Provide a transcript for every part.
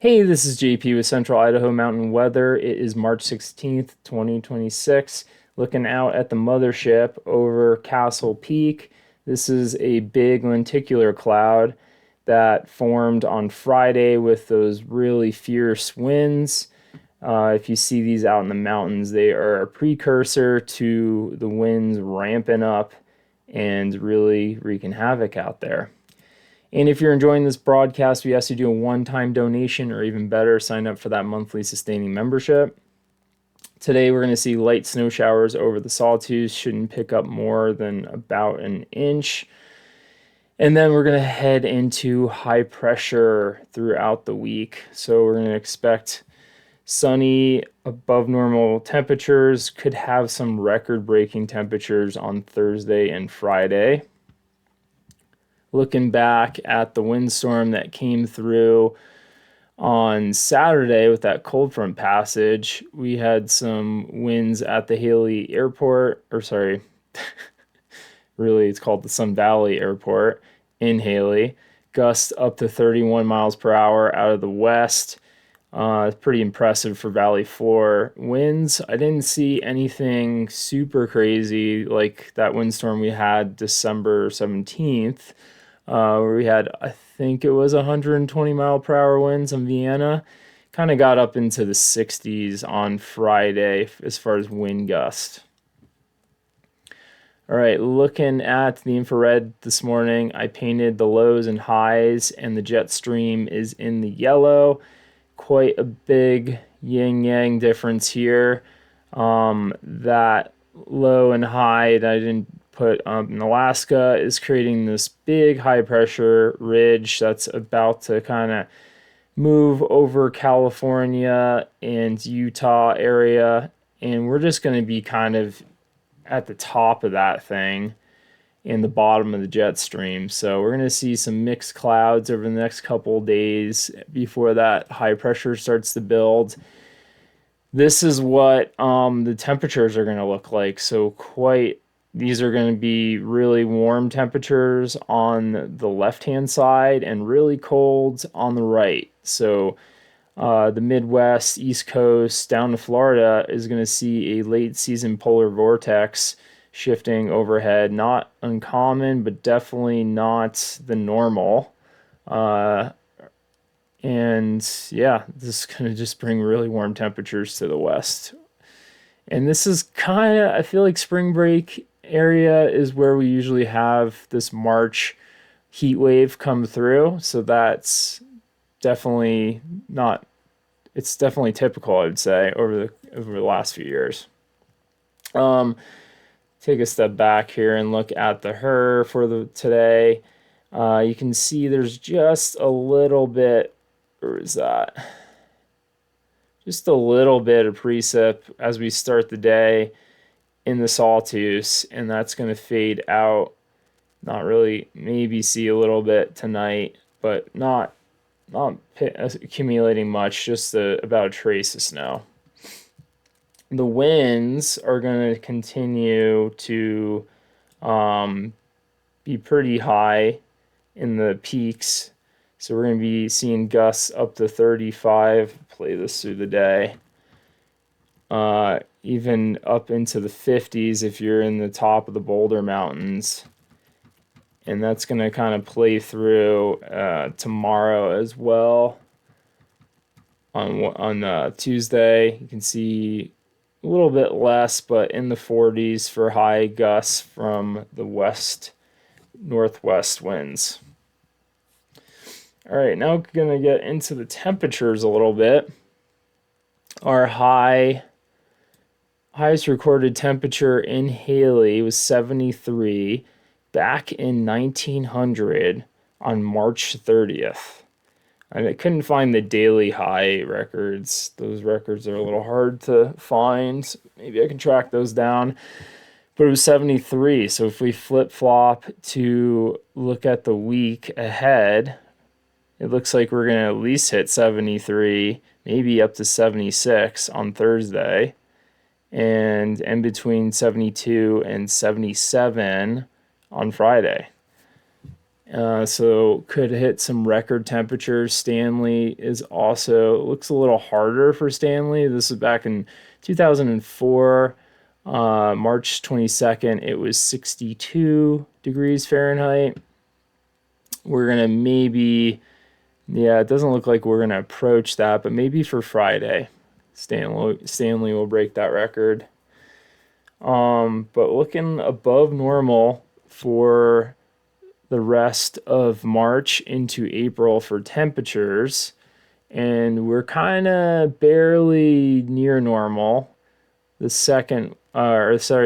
Hey, this is JP with Central Idaho Mountain Weather. It is March 16th, 2026. Looking out at the mothership over Castle Peak. This is a big lenticular cloud that formed on Friday with those really fierce winds. If you see these out in the mountains, they are a precursor to the winds ramping up and really wreaking havoc out there. And if you're enjoying this broadcast, we ask you to do a one-time donation, or even better, sign up for that monthly sustaining membership. Today we're going to see light snow showers over the Sawtooth, shouldn't pick up more than about an inch. And then we're going to head into high pressure throughout the week. So we're going to expect sunny, above normal temperatures, could have some record-breaking temperatures on Thursday and Friday. Looking back at the windstorm that came through on Saturday with that cold front passage, we had some winds at the Haley Airport, or sorry, really it's called the Sun Valley Airport in Haley. Gusts up to 31 miles per hour out of the west. It's pretty impressive for valley floor winds. I didn't see anything super crazy like that windstorm we had December 17th, where we had, I think it was 120 mile per hour winds in Vienna. Kind of got up into the 60s on Friday as far as wind gust. All right, looking at the infrared this morning, I painted the lows and highs, and the jet stream is in the yellow. Quite a big yin-yang difference here. That low and high that I didn't put in Alaska is creating this big high pressure ridge that's about to kind of move over California and Utah area, and we're just going to be kind of at the top of that thing in the bottom of the jet stream. So we're going to see some mixed clouds over the next couple of days before that high pressure starts to build. This is what the temperatures are going to look like. So these are going to be really warm temperatures on the left-hand side and really cold on the right. So the Midwest, East Coast, down to Florida is going to see a late season polar vortex shifting overhead. Not uncommon, but definitely not the normal. And yeah, this is going to just bring really warm temperatures to the west. And this is kind of, I feel like spring break area is where we usually have this March heat wave come through. So that's definitely not, it's definitely typical, I would say, over the last few years. Take a step back here and look at the HER for today. You can see there's just a little bit, or is that? Just a little bit of precip as we start the day in the Sawtooth, and that's going to fade out. Not really, maybe see a little bit tonight, but not accumulating much, just about a trace of snow. The winds are going to continue to be pretty high in the peaks. So we're going to be seeing gusts up to 35, play this through the day. Even up into the 50s if you're in the top of the Boulder Mountains. And that's going to kind of play through tomorrow as well. On Tuesday, you can see a little bit less, but in the 40s for high gusts from the west-northwest winds. All right, now we're going to get into the temperatures a little bit. Our highest recorded temperature in Haley was 73 back in 1900 on March 30th. I couldn't find the daily high records. Those records are a little hard to find. Maybe I can track those down. But it was 73. So if we flip-flop to look at the week ahead, it looks like we're going to at least hit 73, maybe up to 76 on Thursday. And in between 72 and 77 on Friday. So could hit some record temperatures. Stanley is also looks a little harder for Stanley. This is back in 2004, March 22nd. It was 62 degrees Fahrenheit. We're gonna maybe, yeah, it doesn't look like we're gonna approach that, but maybe for Friday, Stanley will break that record. But looking above normal for the rest of March into April for temperatures, and we're kind of barely near normal the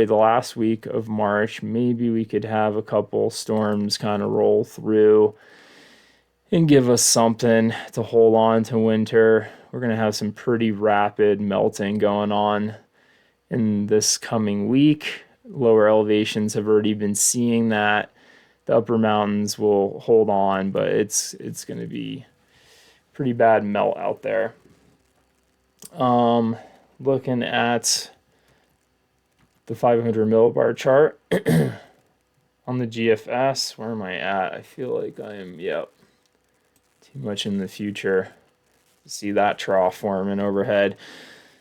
last week of March. Maybe we could have a couple storms kind of roll through and give us something to hold on to winter. We're going to have some pretty rapid melting going on in this coming week. Lower elevations have already been seeing that. The upper mountains will hold on, but it's going to be pretty bad melt out there. Looking at the 500 millibar chart on the GFS, where am I at? I feel like I am, yep, too much in the future to see that trough forming overhead.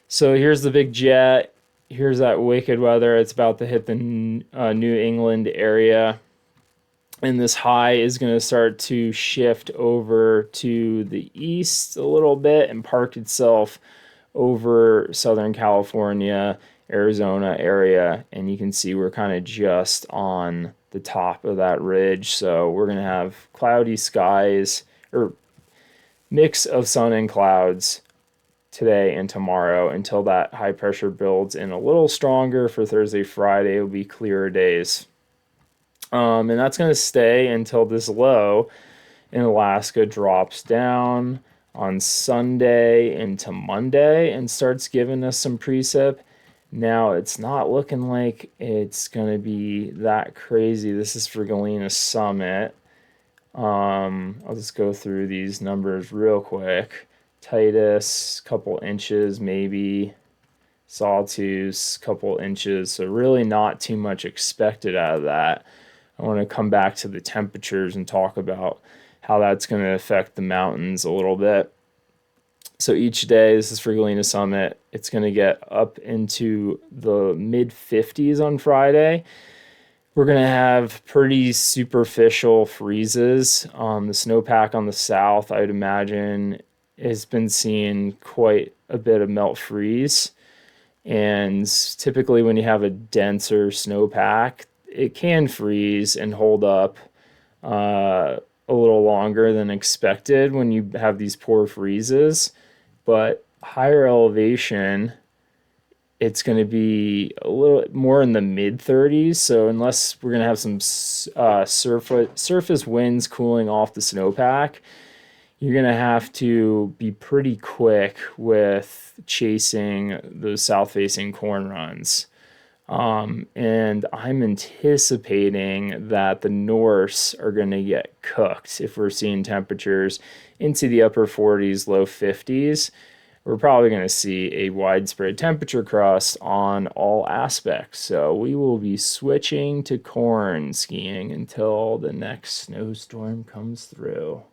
So here's the big jet. Here's that wicked weather. It's about to hit the New England area. And this high is going to start to shift over to the east a little bit and park itself over Southern California, Arizona area. And you can see we're kind of just on the top of that ridge. So we're going to have cloudy skies, or mix of sun and clouds today and tomorrow until that high pressure builds in a little stronger for Thursday, Friday. It'll be clearer days. And that's going to stay until this low in Alaska drops down on Sunday into Monday and starts giving us some precip. Now, it's not looking like it's going to be that crazy. This is for Galena Summit. I'll just go through these numbers real quick. Titus, couple inches maybe. Sawtooth, couple inches. So really not too much expected out of that. I want to come back to the temperatures and talk about how that's going to affect the mountains a little bit. So each day, this is for Galena Summit, it's going to get up into the mid 50s on Friday. We're going to have pretty superficial freezes. The snowpack on the south, I would imagine, has been seeing quite a bit of melt freeze. And typically when you have a denser snowpack, it can freeze and hold up a little longer than expected when you have these poor freezes. But higher elevation, it's going to be a little more in the mid 30s. So unless we're going to have some surface winds cooling off the snowpack, you're going to have to be pretty quick with chasing those south-facing corn runs. And I'm anticipating that the Norse are going to get cooked if we're seeing temperatures into the upper 40s, low 50s. We're probably going to see a widespread temperature crust on all aspects. So we will be switching to corn skiing until the next snowstorm comes through.